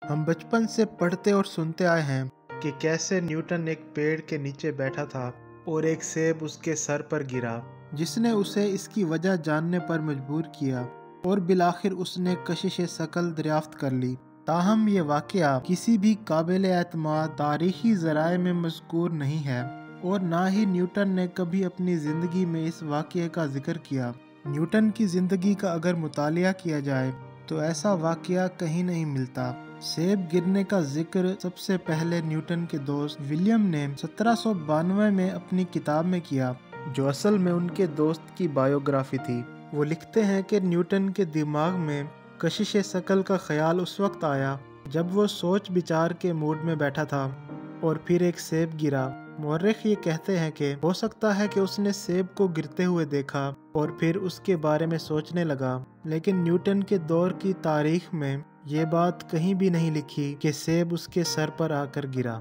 ہم بچپن سے پڑھتے اور سنتے آئے ہیں کہ کیسے نیوٹن ایک پیڑ کے نیچے بیٹھا تھا اور ایک سیب اس کے سر پر گرا، جس نے اسے اس کی وجہ جاننے پر مجبور کیا اور بالآخر اس نے کشش ثقل دریافت کر لی۔ تاہم یہ واقعہ کسی بھی قابل اعتماد تاریخی ذرائع میں مذکور نہیں ہے اور نہ ہی نیوٹن نے کبھی اپنی زندگی میں اس واقعے کا ذکر کیا۔ نیوٹن کی زندگی کا اگر مطالعہ کیا جائے تو ایسا واقعہ کہیں نہیں ملتا۔ سیب گرنے کا ذکر سب سے پہلے نیوٹن کے دوست ولیم نے 1792 میں اپنی کتاب میں کیا، جو اصل میں ان کے دوست کی بائیوگرافی تھی۔ وہ لکھتے ہیں کہ نیوٹن کے دماغ میں کشش ثقل کا خیال اس وقت آیا جب وہ سوچ بچار کے موڈ میں بیٹھا تھا اور پھر ایک سیب گرا۔ مورخ یہ کہتے ہیں کہ ہو سکتا ہے کہ اس نے سیب کو گرتے ہوئے دیکھا اور پھر اس کے بارے میں سوچنے لگا، لیکن نیوٹن کے دور کی تاریخ میں یہ بات کہیں بھی نہیں لکھی کہ سیب اس کے سر پر آ کر گرا۔